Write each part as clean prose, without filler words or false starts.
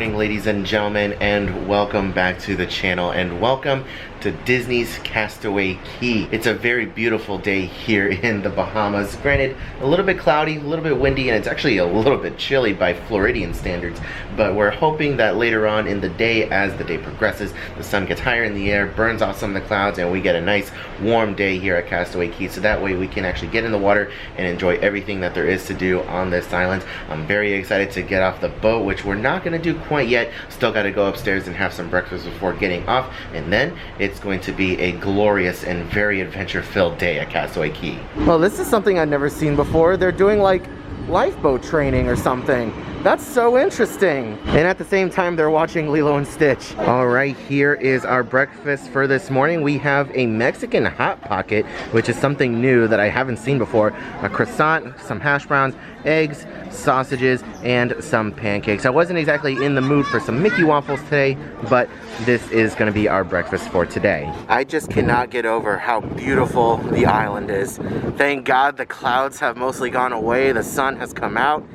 morning, ladies and gentlemen, and welcome back to the channel, and welcome to Disney's Castaway Key. It's a very beautiful day here in the Bahamas. Granted, a little bit cloudy, a little bit windy, and it's actually a little bit chilly by Floridian standards, but we're hoping that later on in the day, as the day progresses, the sun gets higher in the air, burns off some of the clouds, and we get a nice warm day here at Castaway Key, so that way we can actually get in the water and enjoy everything that there is to do on this island. I'm very excited to get off the boat, which we're not going to do quite yet. Still got to go upstairs and have some breakfast before getting off, and then it's going to be a glorious and very adventure-filled day at Castaway Key. Well, this is something I've never seen before. They're doing like lifeboat training or something. That's so interesting. And at the same time, they're watching Lilo and Stitch. All right, here is our breakfast for this morning. We have a Mexican Hot Pocket, which is something new that I haven't seen before. A croissant, some hash browns, eggs, sausages, and some pancakes. I wasn't exactly in the mood for some Mickey waffles today, but this is gonna be our breakfast for today. I just cannot get over how beautiful the island is. Thank God the clouds have mostly gone away. The sun has come out.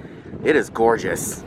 It is gorgeous.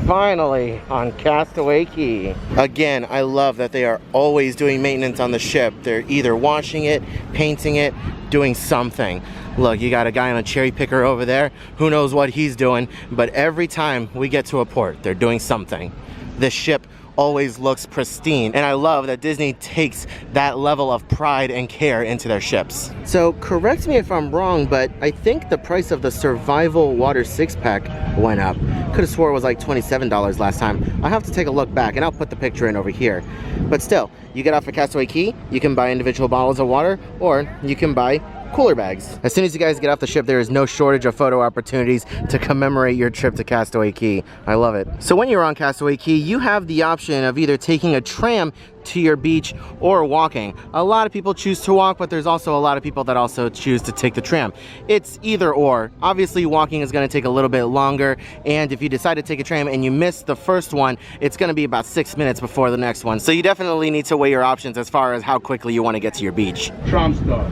Finally on Castaway Key. Again, I love that they are always doing maintenance on the ship. They're either washing it, painting it, doing something. Look, you got a guy on a cherry picker over there. Who knows what he's doing, but every time we get to a port, they're doing something. This ship always looks pristine, and I love that Disney takes that level of pride and care into their ships. So correct me if I'm wrong, but I think the price of the Survival Water 6-pack went up. Could have swore it was like $27 last time. I'll have to take a look back, and I'll put the picture in over here. But still, you get off at Castaway Key, you can buy individual bottles of water, or you can buy cooler bags. As soon as you guys get off the ship, there is no shortage of photo opportunities to commemorate your trip to Castaway Key. I love it. So when you're on Castaway Key, you have the option of either taking a tram to your beach or walking. A lot of people choose to walk, but there's also a lot of people that also choose to take the tram. It's either or. Obviously, walking is going to take a little bit longer, and if you decide to take a tram and you miss the first one, it's going to be about 6 minutes before the next one. So you definitely need to weigh your options as far as how quickly you want to get to your beach. Tram stop.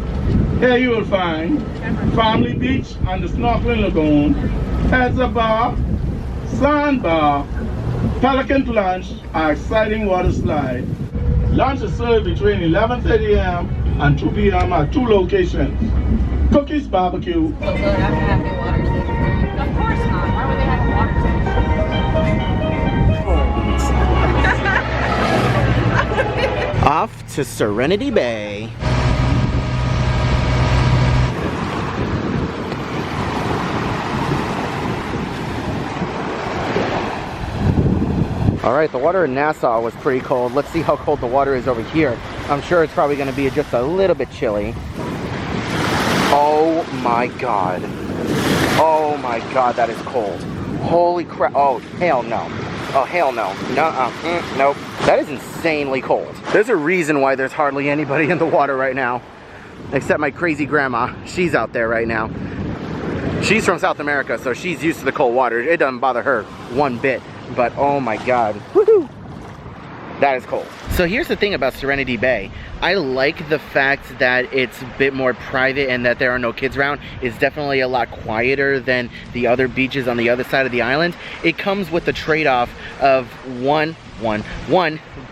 Here you will find Family Beach and the Snorkeling Lagoon, Heads Bar, Sandbar, Pelican Plunge, our exciting water slide. Lunch is served between 11:30 a.m. and 2 p.m. at 2 locations. Cookies Barbecue. So they'll have to have new water stations? Of course not. Why would they have a water station? Off to Serenity Bay. All right, the water in Nassau was pretty cold. Let's see how cold the water is over here. I'm sure it's probably gonna be just a little bit chilly. Oh my God. Oh my God, that is cold. Holy crap, oh, hell no. Oh, hell no. Nope. That is insanely cold. There's a reason why there's hardly anybody in the water right now, except my crazy grandma. She's out there right now. She's from South America, so she's used to the cold water. It doesn't bother her one bit. But oh my God, woohoo! That is cold. So here's the thing about Serenity Bay. I like the fact that it's a bit more private and that there are no kids around. It's definitely a lot quieter than the other beaches on the other side of the island. It comes with the trade-off of one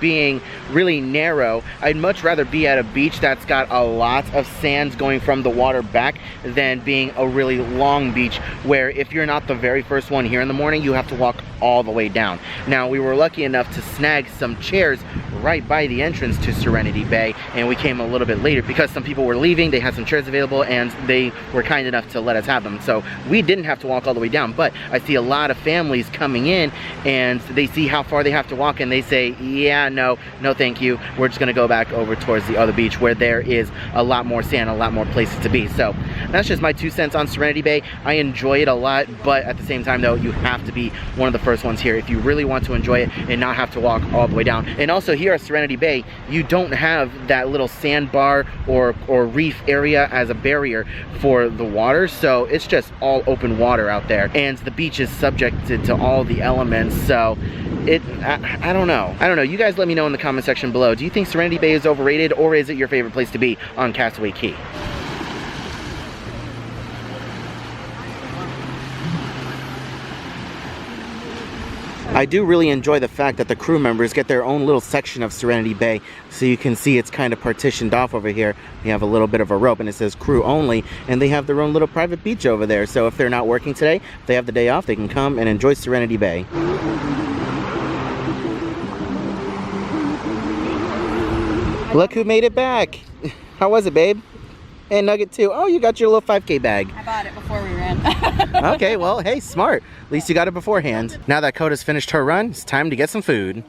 being really narrow. I'd much rather be at a beach that's got a lot of sand going from the water back than being a really long beach where if you're not the very first one here in the morning, you have to walk all the way down. Now, we were lucky enough to snag some chairs right by the entrance to Serenity Bay, and we came a little bit later because some people were leaving. They had some chairs available and they were kind enough to let us have them, so we didn't have to walk all the way down. But I see a lot of families coming in and they see how far they have to walk and they say, yeah, no thank you, we're just gonna go back over towards the other beach where there is a lot more sand, a lot more places to be. So that's just my 2 cents on Serenity Bay. I enjoy it a lot, but at the same time though, you have to be one of the first ones here if you really want to enjoy it and not have to walk all the way down. And also here at Serenity Bay, you don't have that little sandbar or reef area as a barrier for the water, so it's just all open water out there, and the beach is subjected to all the elements. So I don't know. You guys let me know in the comment section below. Do you think Serenity Bay is overrated, or is it your favorite place to be on Castaway Key? I do really enjoy the fact that the crew members get their own little section of Serenity Bay. So you can see it's kind of partitioned off over here. You have a little bit of a rope and it says crew only, and they have their own little private beach over there. So if they're not working today, if they have the day off, they can come and enjoy Serenity Bay. Look who made it back. How was it, babe? And Nugget too. Oh, you got your little 5K bag. I bought it before we ran. Okay, well, hey, smart. At least you got it beforehand. Now that Coda's finished her run, it's time to get some food.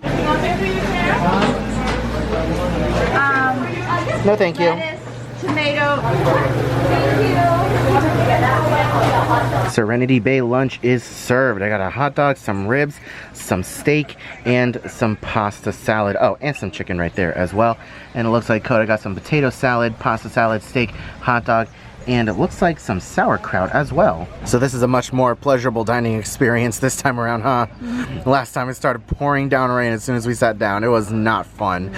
No, thank you. Lettuce, tomato. Serenity Bay lunch is served. I got a hot dog, some ribs, some steak, and some pasta salad. Oh, and some chicken right there as well. And it looks like Coda got some potato salad, pasta salad, steak, hot dog, and it looks like some sauerkraut as well. So this is a much more pleasurable dining experience this time around, huh? Last time it started pouring down rain as soon as we sat down. It was not fun.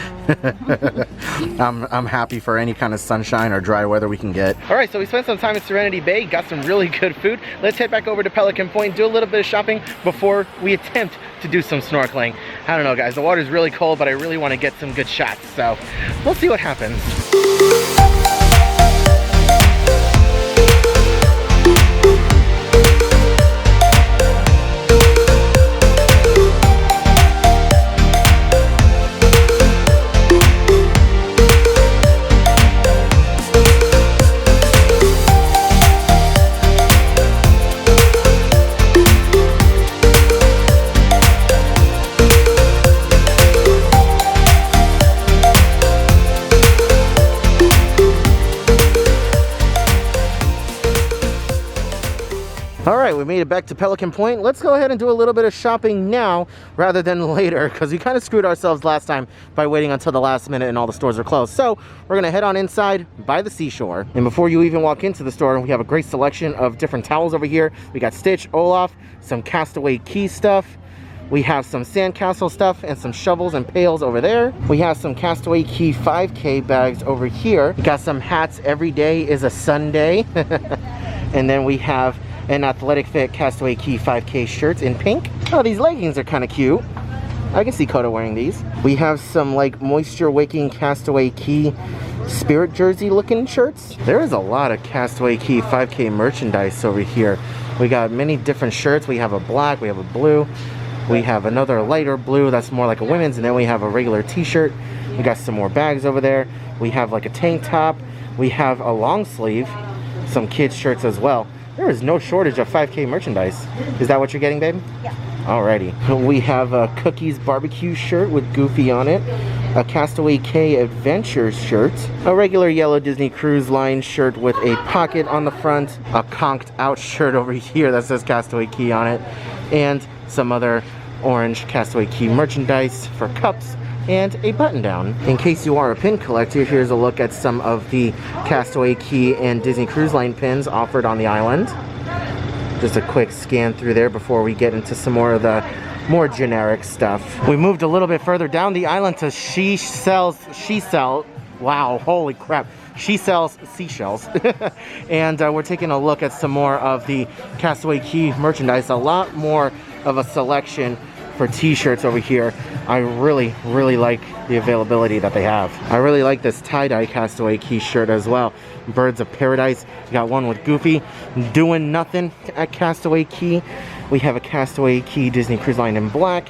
I'm happy for any kind of sunshine or dry weather we can get. All right, so we spent some time in Serenity Bay, got some really good food. Let's head back over to Pelican Point, do a little bit of shopping before we attempt to do some snorkeling. I don't know, guys, the water's really cold, but I really want to get some good shots, so we'll see what happens. We made it back to Pelican Point. Let's go ahead and do a little bit of shopping now rather than later, because we kind of screwed ourselves last time by waiting until the last minute and all the stores are closed. So we're gonna head on inside by the seashore. And before you even walk into the store, we have a great selection of different towels over here. We got Stitch, Olaf, some Castaway Key stuff. We have some sandcastle stuff and some shovels and pails over there. We have some Castaway Key 5K bags over here. We got some hats. Every day is a Sunday. And then we have an Athletic Fit Castaway Key 5K shirts in pink. Oh, these leggings are kind of cute. I can see Coda wearing these. We have some like moisture wicking Castaway Key spirit jersey looking shirts. There is a lot of Castaway Key 5K merchandise over here. We got many different shirts. We have a black, we have a blue, we have another lighter blue that's more like a women's, and then we have a regular t-shirt. We got some more bags over there. We have like a tank top. We have a long sleeve, some kids shirts as well. There is no shortage of 5K merchandise. Is that what you're getting, babe? Yeah. Alrighty. We have a Cookies barbecue shirt with Goofy on it, a Castaway Cay Adventures shirt, a regular yellow Disney Cruise Line shirt with a pocket on the front, a conked out shirt over here that says Castaway Key on it, and some other orange Castaway Key merchandise for cups, and a button down. In case you are a pin collector, here's a look at some of the Castaway Key and Disney Cruise Line pins offered on the island. Just a quick scan through there before we get into some more of the more generic stuff. We moved a little bit further down the island to wow, holy crap. She sells seashells. And we're taking a look at some more of the Castaway Key merchandise. A lot more of a selection for t-shirts over here. I really like the availability that they have. I really like this tie-dye Castaway Key shirt as well. Birds of Paradise. We got one with Goofy doing nothing at Castaway Key. We have a Castaway Key Disney Cruise Line in black,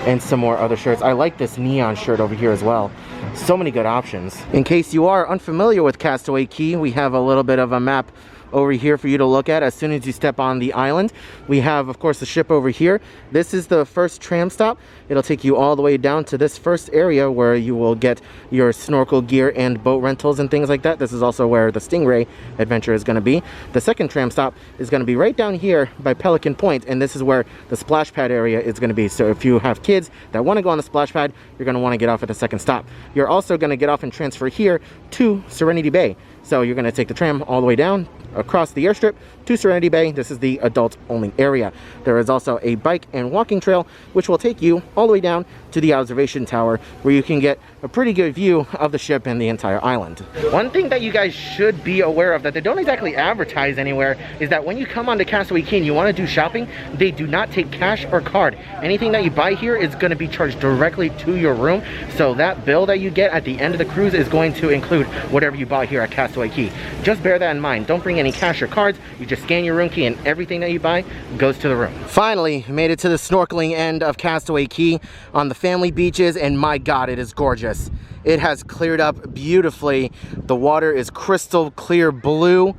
and some more other shirts. I like this neon shirt over here as well. So many good options. In case you are unfamiliar with Castaway Key, we have a little bit of a map over here for you to look at as soon as you step on the island. We have, of course, the ship over here. This is the first tram stop. It'll take you all the way down to this first area where you will get your snorkel gear and boat rentals and things like that. This is also where the Stingray adventure is going to be. The second tram stop is going to be right down here by Pelican Point, and this is where the splash pad area is going to be. So if you have kids that want to go on the splash pad, you're going to want to get off at the second stop. You're also going to get off and transfer here to Serenity Bay. So you're going to take the tram all the way down across the airstrip to Serenity Bay. This is the adult only area. There is also a bike and walking trail which will take you all the way down to the observation tower, where you can get a pretty good view of the ship and the entire island. One thing that you guys should be aware of that they don't exactly advertise anywhere is that when you come onto Castaway Key and you want to do shopping, they do not take cash or card. Anything that you buy here is going to be charged directly to your room, so that bill that you get at the end of the cruise is going to include whatever you bought here at Castaway Key. Just bear that in mind. Don't bring any cash or cards. You just scan your room key and everything that you buy goes to the room. Finally made it to the snorkeling end of Castaway Key on the family beaches, and my god, it is gorgeous. It has cleared up beautifully. The water is crystal clear blue.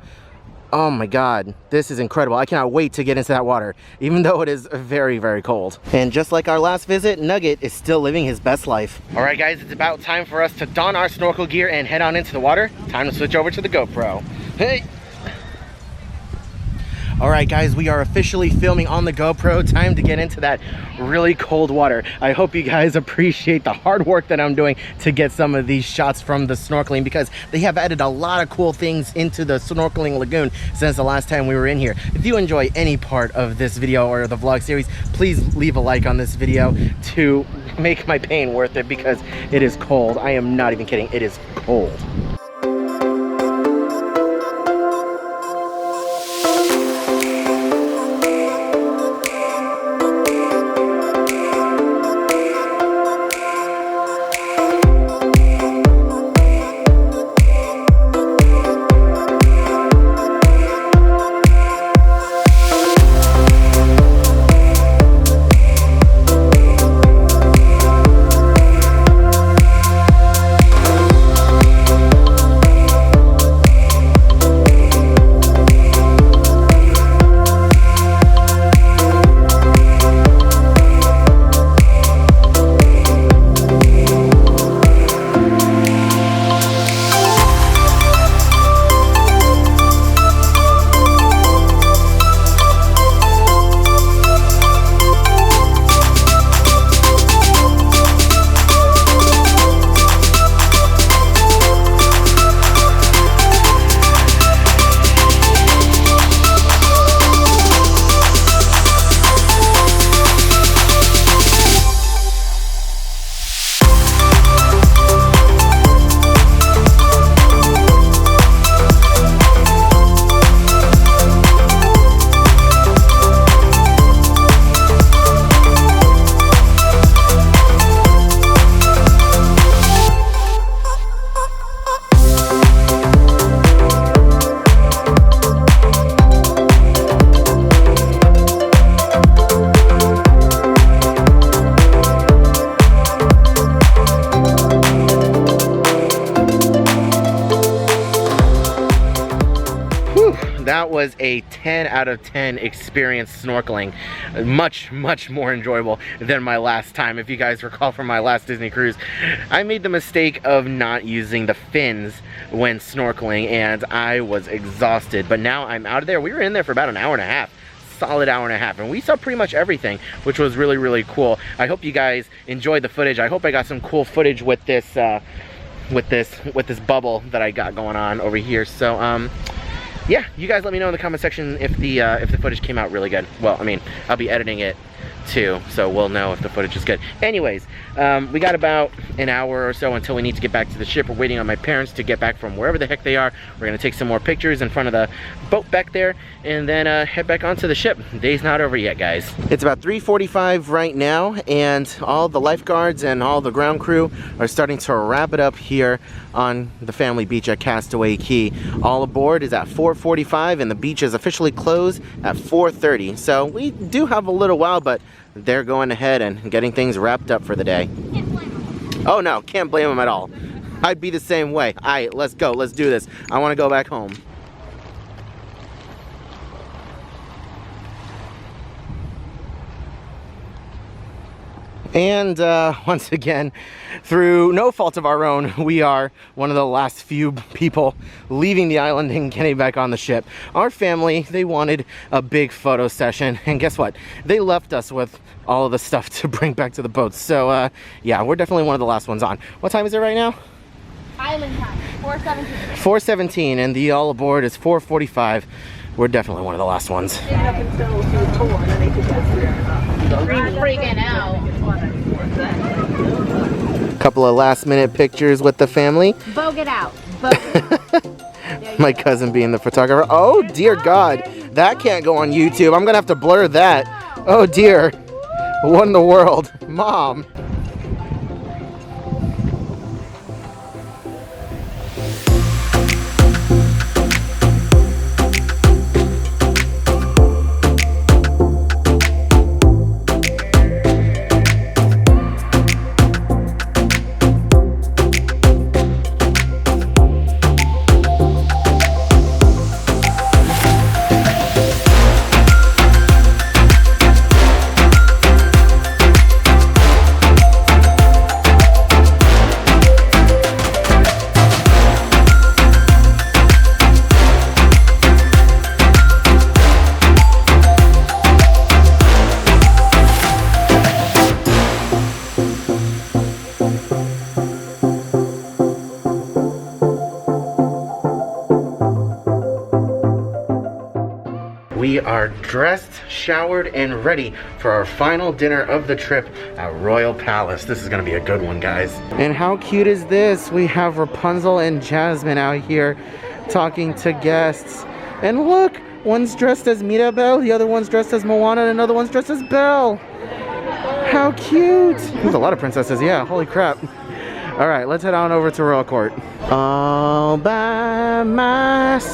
Oh my god, this is incredible. I cannot wait to get into that water, even though it is very, very cold. And just like our last visit, Nugget is still living his best life. All right guys, it's about time for us to don our snorkel gear and head on into the water. Time to switch over to the GoPro. Hey! All right guys, we are officially filming on the GoPro. Time to get into that really cold water. I hope you guys appreciate the hard work that I'm doing to get some of these shots from the snorkeling, because they have added a lot of cool things into the snorkeling lagoon since the last time we were in here. If you enjoy any part of this video or the vlog series, please leave a like on this video to make my pain worth it, because it is cold. I am not even kidding, it is cold. That was a 10 out of 10 experience snorkeling. Much more enjoyable than my last time. If you guys recall from my last Disney cruise, I made the mistake of not using the fins when snorkeling, and I was exhausted. But now I'm out of there. We were in there for about an hour and a half. Solid hour and a half, and we saw pretty much everything, which was really cool. I hope you guys enjoyed the footage. I hope I got some cool footage with this bubble that I got going on over here. So yeah, you guys let me know in the comment section if the footage came out really good. Well, I mean, I'll be editing it too, so we'll know if the footage is good. Anyways, we got about an hour or so until we need to get back to the ship. We're waiting on my parents to get back from wherever the heck they are. We're gonna take some more pictures in front of the boat back there, and then head back onto the ship. Day's not over yet, guys. It's about 3:45 right now, and all the lifeguards and all the ground crew are starting to wrap it up here on the family beach at Castaway Key. All aboard is at 4:45, and the beach is officially closed at 4:30. So we do have a little while, but they're going ahead and getting things wrapped up for the day. Oh no, can't blame them at all. I'd be the same way. All right, let's go, let's do this. I want to go back home. And once again, through no fault of our own, we are one of the last few people leaving the island and getting back on the ship. Our family, they wanted a big photo session, and guess what? They left us with all of the stuff to bring back to the boat. So yeah, we're definitely one of the last ones on. What time is it right now? Island time, 4:17. 4:17, and the all aboard is 4:45. We're definitely one of the last ones. Freaking out. Couple of last minute pictures with the family. Vogue it out. Vogue it out. My cousin being the photographer. Oh dear God, that can't go on YouTube. I'm gonna have to blur that. Oh dear. What in the world? Mom. We are dressed, showered, and ready for our final dinner of the trip at Royal Palace. This is gonna be a good one, guys. And how cute is this? We have Rapunzel and Jasmine out here talking to guests. And look, one's dressed as Mirabelle, the other one's dressed as Moana, and another one's dressed as Belle. How cute. There's a lot of princesses, yeah, holy crap. All right, let's head on over to Royal Court. All by myself.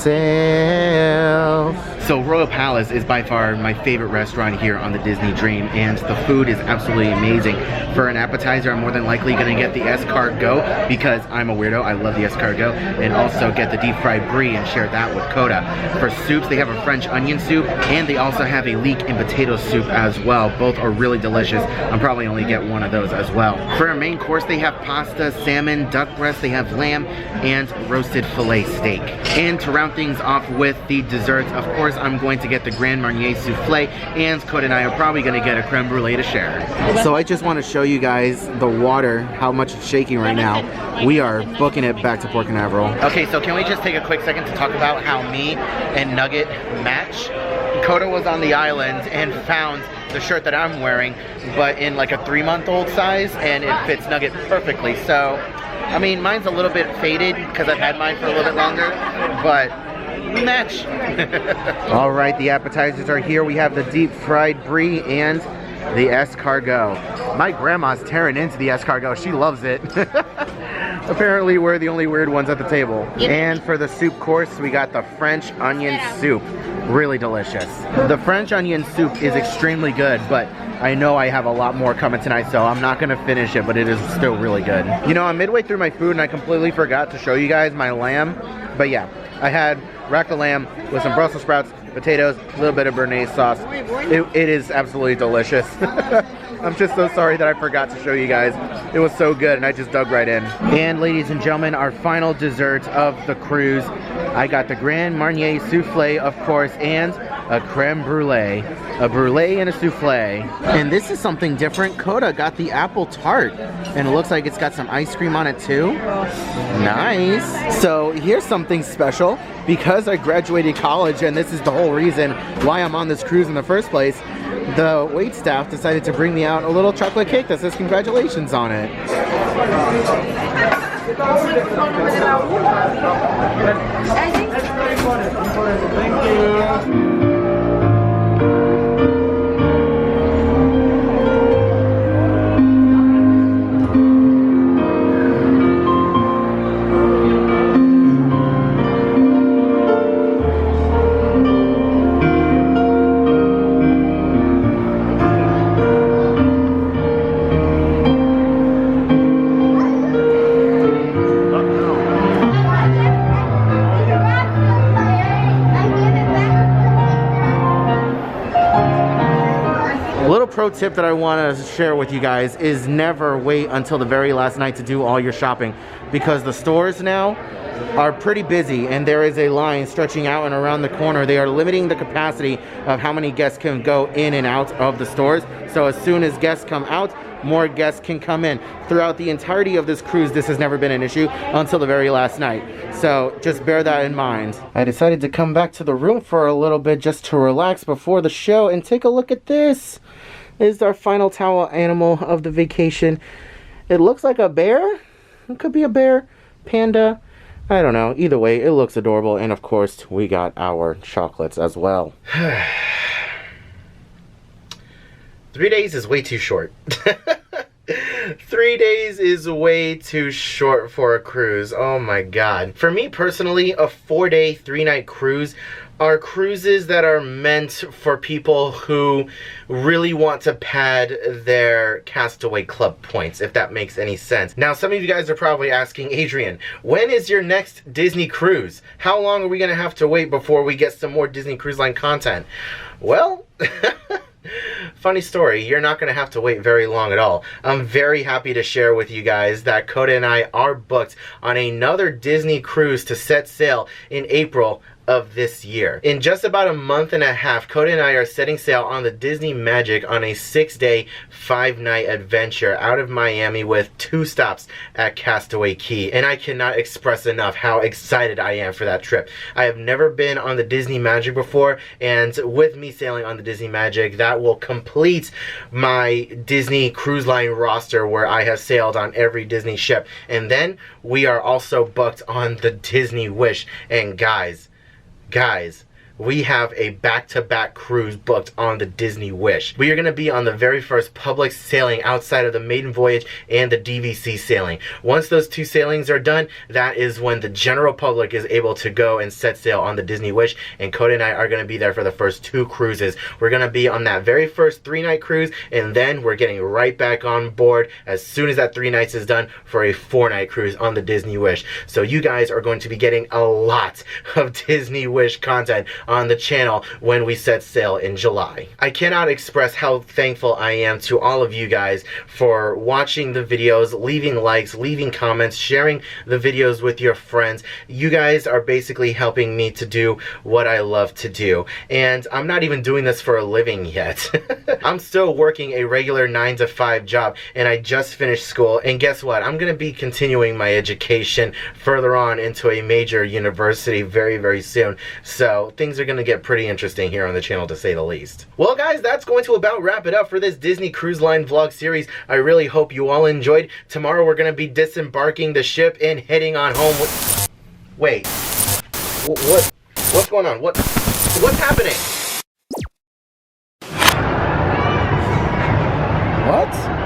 So Royal Palace is by far my favorite restaurant here on the Disney Dream, and the food is absolutely amazing. For an appetizer, I'm more than likely gonna get the escargot because I'm a weirdo. I love the escargot, and also get the deep fried brie and share that with Coda. For soups, they have a French onion soup, and they also have a leek and potato soup as well. Both are really delicious. I'm probably only get one of those as well. For our main course, they have pasta, salmon, duck breast, they have lamb, and roasted filet steak. And to round things off with the desserts, of course, I'm going to get the Grand Marnier souffle, and Coda and I are probably going to get a creme brulee to share. So I just want to show you guys the water, how much it's shaking right now. We are booking it back to Port Canaveral. Okay, so can we just take a quick second to talk about how me and Nugget match? Coda was on the island and found the shirt that I'm wearing, but in like a 3-month-old size, and it fits Nugget perfectly. So, I mean, mine's a little bit faded because I've had mine for a little bit longer, but we match. All right, the appetizers are here. We have the deep fried brie and the escargot. My grandma's tearing into the escargot. She loves it. Apparently, we're the only weird ones at the table. Yep. And for the soup course, we got the French onion soup. Really delicious. The French onion soup is extremely good, but I know I have a lot more coming tonight, so I'm not gonna finish it, but it is still really good. You know, I'm midway through my food and I completely forgot to show you guys my lamb, but yeah, I had rack of lamb with some Brussels sprouts, potatoes, a little bit of béarnaise sauce. It is absolutely delicious. I'm just so sorry that I forgot to show you guys. It was so good and I just dug right in. And ladies and gentlemen, our final dessert of the cruise. I got the Grand Marnier souffle, of course, and a creme brulee. A brulee and a souffle. And this is something different. Coda got the apple tart. And it looks like it's got some ice cream on it too. Nice. So here's something special. Because I graduated college and this is the whole reason why I'm on this cruise in the first place, the wait staff decided to bring me out a little chocolate cake that says congratulations on it. Thank you. Pro tip that I want to share with you guys is never wait until the very last night to do all your shopping, because the stores now are pretty busy and there is a line stretching out and around the corner. They are limiting the capacity of how many guests can go in and out of the stores. So as soon as guests come out, more guests can come in. Throughout the entirety of this cruise, this has never been an issue until the very last night. So just bear that in mind. I decided to come back to the room for a little bit just to relax before the show, and take a look at this. This is our final towel animal of the vacation. It looks like a bear. It could be a bear, panda, I don't know. Either way, it looks adorable. And of course, we got our chocolates as well. 3 days is way too short. 3 days is way too short for a cruise. Oh my god. For me personally, a 4-day, 3-night cruise are cruises that are meant for people who really want to pad their Castaway Club points, if that makes any sense. Now, some of you guys are probably asking, Adrian, when is your next Disney cruise? How long are we gonna have to wait before we get some more Disney Cruise Line content? Well, funny story, you're not going to have to wait very long at all. I'm very happy to share with you guys that Coda and I are booked on another Disney cruise to set sail in April of this year. In just about a month and a half, Coda and I are setting sail on the Disney Magic on a 6-day, 5-night adventure out of Miami with 2 stops at Castaway Key. And I cannot express enough how excited I am for that trip. I have never been on the Disney Magic before, and with me sailing on the Disney Magic, that will complete my Disney Cruise Line roster where I have sailed on every Disney ship. And then we are also booked on the Disney Wish. And guys, we have a back-to-back cruise booked on the Disney Wish. We are going to be on the very first public sailing outside of the maiden voyage and the DVC sailing. Once those 2 sailings are done, that is when the general public is able to go and set sail on the Disney Wish, and Coda and I are going to be there for the first 2 cruises. We're going to be on that very first 3-night cruise, and then we're getting right back on board as soon as that 3 nights is done for a 4-night cruise on the Disney Wish. So you guys are going to be getting a lot of Disney Wish content on the channel when we set sail in July. I cannot express how thankful I am to all of you guys for watching the videos, leaving likes, leaving comments, sharing the videos with your friends. You guys are basically helping me to do what I love to do. And I'm not even doing this for a living yet. I'm still working a regular 9-to-5 job, and I just finished school. And guess what? I'm going to be continuing my education further on into a major university very, very soon. So things are going to get pretty interesting here on the channel, to say the least. Well guys, that's going to about wrap it up for this Disney Cruise Line vlog series. I really hope you all enjoyed. Tomorrow we're going to be disembarking the ship and heading on home with... Wait. What's going on? What's happening? What?